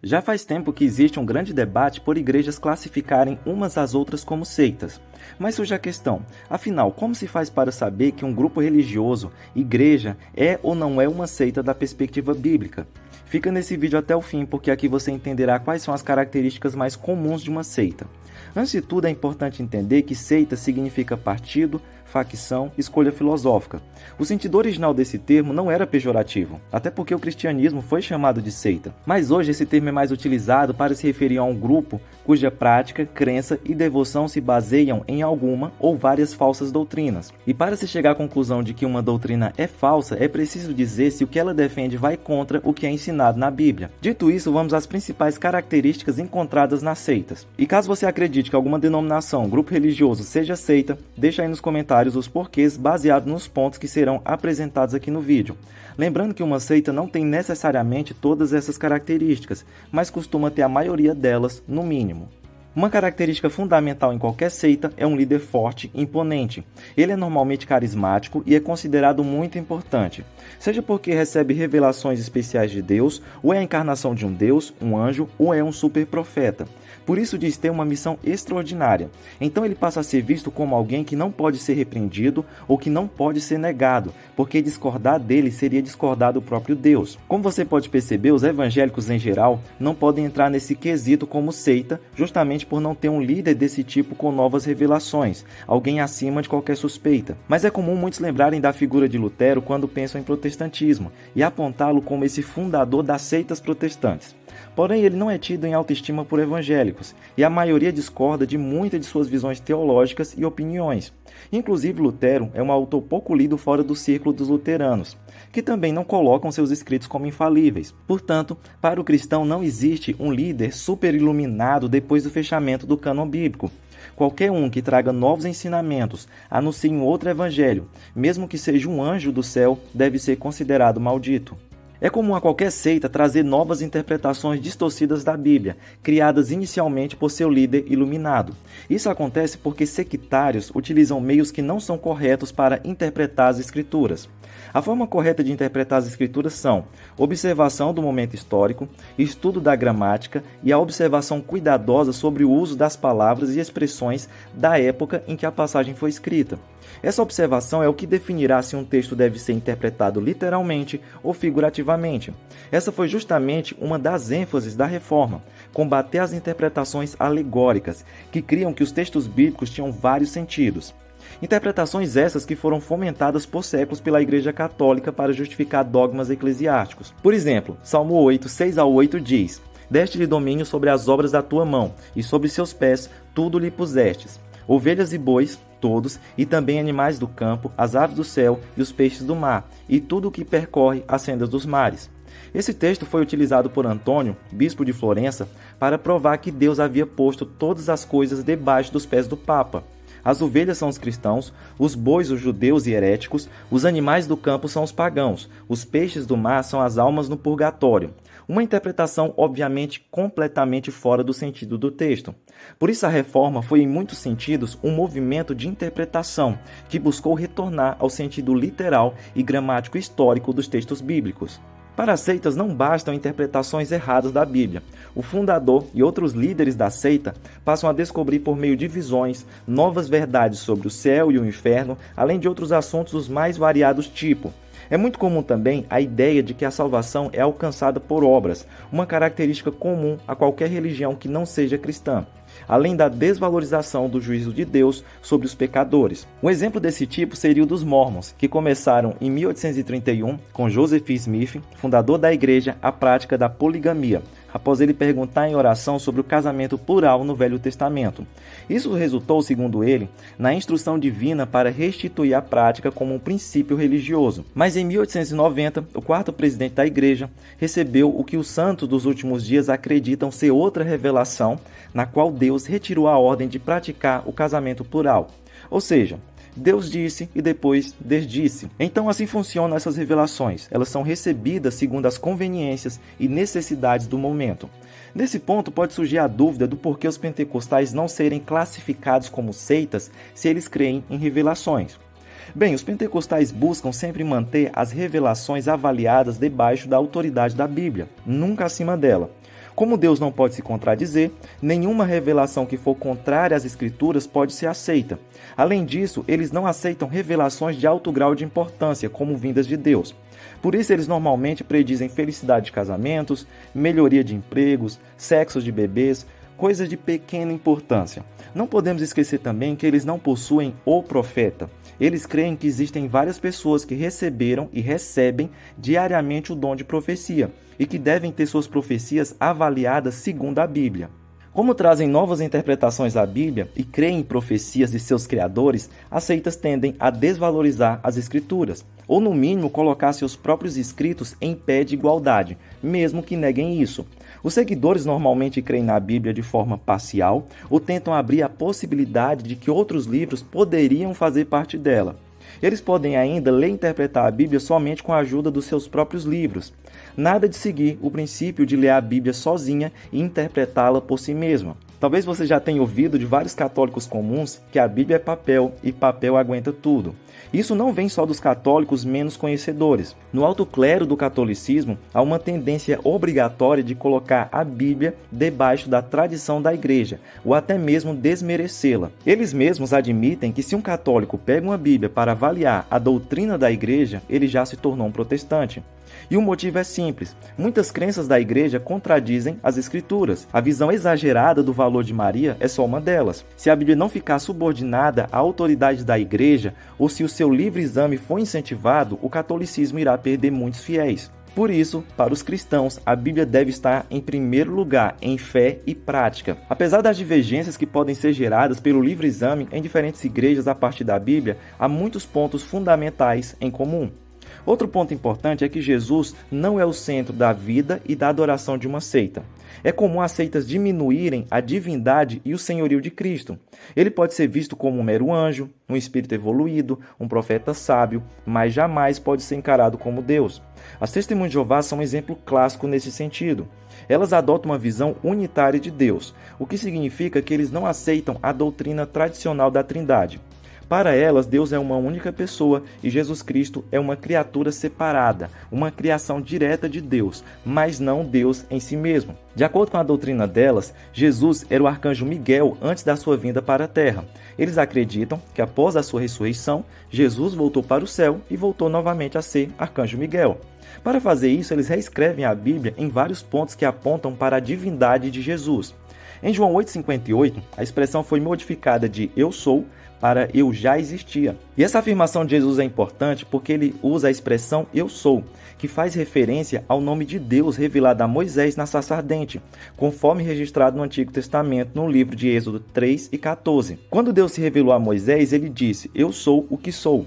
Já faz tempo que existe um grande debate por igrejas classificarem umas às outras como seitas. Mas surge a questão, afinal, como se faz para saber que um grupo religioso, igreja, é ou não é uma seita da perspectiva bíblica? Fica nesse vídeo até o fim, porque aqui você entenderá quais são as características mais comuns de uma seita. Antes de tudo, é importante entender que seita significa partido, facção, escolha filosófica. O sentido original desse termo não era pejorativo, até porque o cristianismo foi chamado de seita. Mas hoje esse termo é mais utilizado para se referir a um grupo cuja prática, crença e devoção se baseiam em alguma ou várias falsas doutrinas. E para se chegar à conclusão de que uma doutrina é falsa, é preciso dizer se o que ela defende vai contra o que é ensinado na Bíblia. Dito isso, vamos às principais características encontradas nas seitas. E caso você acredite que alguma denominação, grupo religioso seja seita, deixa aí nos comentários os porquês baseados nos pontos que serão apresentados aqui no vídeo. Lembrando que uma seita não tem necessariamente todas essas características, mas costuma ter a maioria delas, no mínimo. Uma característica fundamental em qualquer seita é um líder forte e imponente. Ele é normalmente carismático e é considerado muito importante, seja porque recebe revelações especiais de Deus, ou é a encarnação de um Deus, um anjo, ou é um super profeta. Por isso diz ter uma missão extraordinária. Então ele passa a ser visto como alguém que não pode ser repreendido ou que não pode ser negado, porque discordar dele seria discordar do próprio Deus. Como você pode perceber, os evangélicos em geral não podem entrar nesse quesito como seita, justamente por não ter um líder desse tipo com novas revelações, alguém acima de qualquer suspeita. Mas é comum muitos lembrarem da figura de Lutero quando pensam em protestantismo e apontá-lo como esse fundador das seitas protestantes. Porém, ele não é tido em autoestima por evangélicos, e a maioria discorda de muitas de suas visões teológicas e opiniões. Inclusive, Lutero é um autor pouco lido fora do círculo dos luteranos, que também não colocam seus escritos como infalíveis. Portanto, para o cristão não existe um líder super iluminado depois do fechamento do cânon bíblico. Qualquer um que traga novos ensinamentos, anuncie um outro evangelho, mesmo que seja um anjo do céu, deve ser considerado maldito. É comum a qualquer seita trazer novas interpretações distorcidas da Bíblia, criadas inicialmente por seu líder iluminado. Isso acontece porque sectários utilizam meios que não são corretos para interpretar as Escrituras. A forma correta de interpretar as Escrituras são observação do momento histórico, estudo da gramática e a observação cuidadosa sobre o uso das palavras e expressões da época em que a passagem foi escrita. Essa observação é o que definirá se um texto deve ser interpretado literalmente ou figurativamente. Essa foi justamente uma das ênfases da Reforma, combater as interpretações alegóricas, que criam que os textos bíblicos tinham vários sentidos. Interpretações essas que foram fomentadas por séculos pela Igreja Católica para justificar dogmas eclesiásticos. Por exemplo, Salmo 8, 6-8 diz: Deste-lhe domínio sobre as obras da tua mão, e sobre seus pés tudo lhe pusestes. Ovelhas e bois, todos, e também animais do campo, as aves do céu e os peixes do mar, e tudo o que percorre as sendas dos mares. Esse texto foi utilizado por Antônio, bispo de Florença, para provar que Deus havia posto todas as coisas debaixo dos pés do Papa. As ovelhas são os cristãos, os bois os judeus e heréticos, os animais do campo são os pagãos, os peixes do mar são as almas no purgatório. Uma interpretação, obviamente, completamente fora do sentido do texto. Por isso a Reforma foi, em muitos sentidos, um movimento de interpretação que buscou retornar ao sentido literal e gramático histórico dos textos bíblicos. Para as seitas não bastam interpretações erradas da Bíblia. O fundador e outros líderes da seita passam a descobrir por meio de visões novas verdades sobre o céu e o inferno, além de outros assuntos dos mais variados tipos. É muito comum também a ideia de que a salvação é alcançada por obras, uma característica comum a qualquer religião que não seja cristã, além da desvalorização do juízo de Deus sobre os pecadores. Um exemplo desse tipo seria o dos Mormons, que começaram em 1831 com Joseph Smith, fundador da igreja, a prática da poligamia, após ele perguntar em oração sobre o casamento plural no Velho Testamento. Isso resultou, segundo ele, na instrução divina para restituir a prática como um princípio religioso. Mas em 1890, o quarto presidente da igreja recebeu o que os santos dos últimos dias acreditam ser outra revelação, na qual Deus retirou a ordem de praticar o casamento plural. Ou seja, Deus disse e depois desdisse. Então assim funcionam essas revelações. Elas são recebidas segundo as conveniências e necessidades do momento. Nesse ponto pode surgir a dúvida do porquê os pentecostais não serem classificados como seitas se eles creem em revelações. Bem, os pentecostais buscam sempre manter as revelações avaliadas debaixo da autoridade da Bíblia, nunca acima dela. Como Deus não pode se contradizer, nenhuma revelação que for contrária às Escrituras pode ser aceita. Além disso, eles não aceitam revelações de alto grau de importância, como vindas de Deus. Por isso, eles normalmente predizem felicidade de casamentos, melhoria de empregos, sexos de bebês, coisas de pequena importância. Não podemos esquecer também que eles não possuem o profeta. Eles creem que existem várias pessoas que receberam e recebem diariamente o dom de profecia e que devem ter suas profecias avaliadas segundo a Bíblia. Como trazem novas interpretações da Bíblia e creem em profecias de seus criadores, as seitas tendem a desvalorizar as Escrituras, ou no mínimo colocar seus próprios escritos em pé de igualdade, mesmo que neguem isso. Os seguidores normalmente creem na Bíblia de forma parcial ou tentam abrir a possibilidade de que outros livros poderiam fazer parte dela. Eles podem ainda ler e interpretar a Bíblia somente com a ajuda dos seus próprios livros. Nada de seguir o princípio de ler a Bíblia sozinha e interpretá-la por si mesma. Talvez você já tenha ouvido de vários católicos comuns que a Bíblia é papel e papel aguenta tudo. Isso não vem só dos católicos menos conhecedores. No alto clero do catolicismo, há uma tendência obrigatória de colocar a Bíblia debaixo da tradição da igreja, ou até mesmo desmerecê-la. Eles mesmos admitem que se um católico pega uma Bíblia para avaliar a doutrina da igreja, ele já se tornou um protestante. E o motivo é simples. Muitas crenças da igreja contradizem as escrituras. A visão exagerada do valor de Maria é só uma delas. Se a Bíblia não ficar subordinada à autoridade da igreja, ou se o seu livre exame for incentivado, o catolicismo irá perder muitos fiéis. Por isso, para os cristãos, a Bíblia deve estar em primeiro lugar em fé e prática. Apesar das divergências que podem ser geradas pelo livre exame em diferentes igrejas a partir da Bíblia, há muitos pontos fundamentais em comum. Outro ponto importante é que Jesus não é o centro da vida e da adoração de uma seita. É comum as seitas diminuírem a divindade e o senhorio de Cristo. Ele pode ser visto como um mero anjo, um espírito evoluído, um profeta sábio, mas jamais pode ser encarado como Deus. As Testemunhas de Jeová são um exemplo clássico nesse sentido. Elas adotam uma visão unitária de Deus, o que significa que eles não aceitam a doutrina tradicional da Trindade. Para elas, Deus é uma única pessoa e Jesus Cristo é uma criatura separada, uma criação direta de Deus, mas não Deus em si mesmo. De acordo com a doutrina delas, Jesus era o arcanjo Miguel antes da sua vinda para a terra. Eles acreditam que após a sua ressurreição, Jesus voltou para o céu e voltou novamente a ser arcanjo Miguel. Para fazer isso, eles reescrevem a Bíblia em vários pontos que apontam para a divindade de Jesus. Em João 8,58, a expressão foi modificada de "eu sou" para "eu já existia". E essa afirmação de Jesus é importante porque ele usa a expressão "eu sou", que faz referência ao nome de Deus revelado a Moisés na sarça ardente, conforme registrado no Antigo Testamento, no livro de Êxodo 3 e 14. Quando Deus se revelou a Moisés, ele disse: "Eu sou o que sou".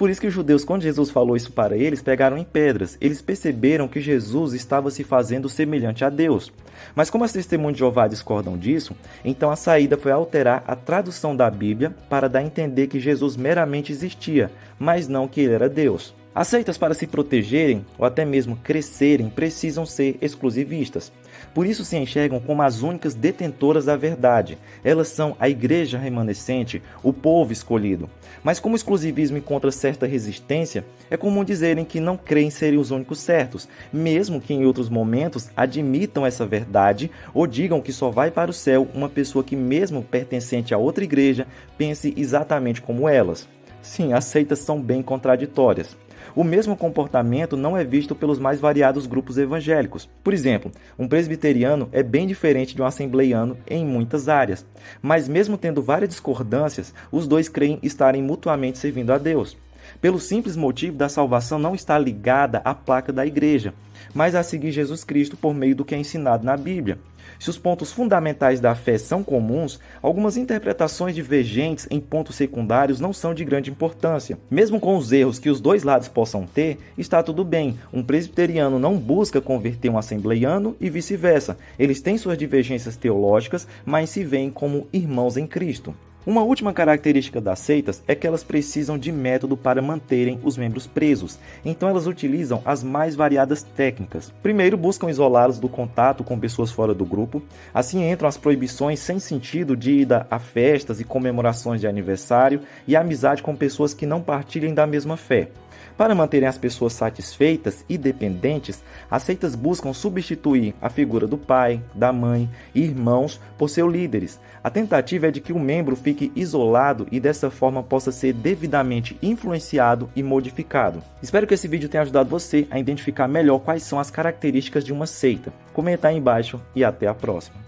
Por isso que os judeus, quando Jesus falou isso para eles, pegaram em pedras. Eles perceberam que Jesus estava se fazendo semelhante a Deus. Mas como as Testemunhas de Jeová discordam disso, então a saída foi alterar a tradução da Bíblia para dar a entender que Jesus meramente existia, mas não que ele era Deus. As seitas, para se protegerem ou até mesmo crescerem, precisam ser exclusivistas. Por isso se enxergam como as únicas detentoras da verdade. Elas são a igreja remanescente, o povo escolhido. Mas como o exclusivismo encontra certa resistência, é comum dizerem que não creem serem os únicos certos, mesmo que em outros momentos admitam essa verdade ou digam que só vai para o céu uma pessoa que, mesmo pertencente a outra igreja, pense exatamente como elas. Sim, as seitas são bem contraditórias. O mesmo comportamento não é visto pelos mais variados grupos evangélicos. Por exemplo, um presbiteriano é bem diferente de um assembleiano em muitas áreas. Mas mesmo tendo várias discordâncias, os dois creem estarem mutuamente servindo a Deus. Pelo simples motivo da salvação não estar ligada à placa da igreja, mas a seguir Jesus Cristo por meio do que é ensinado na Bíblia. Se os pontos fundamentais da fé são comuns, algumas interpretações divergentes em pontos secundários não são de grande importância. Mesmo com os erros que os dois lados possam ter, está tudo bem. Um presbiteriano não busca converter um assembleiano e vice-versa. Eles têm suas divergências teológicas, mas se veem como irmãos em Cristo. Uma última característica das seitas é que elas precisam de método para manterem os membros presos, então elas utilizam as mais variadas técnicas. Primeiro, buscam isolá-los do contato com pessoas fora do grupo, assim entram as proibições sem sentido de ida a festas e comemorações de aniversário e a amizade com pessoas que não partilhem da mesma fé. Para manterem as pessoas satisfeitas e dependentes, as seitas buscam substituir a figura do pai, da mãe e irmãos por seus líderes. A tentativa é de que o membro fique isolado e dessa forma possa ser devidamente influenciado e modificado. Espero que esse vídeo tenha ajudado você a identificar melhor quais são as características de uma seita. Comenta aí embaixo e até a próxima.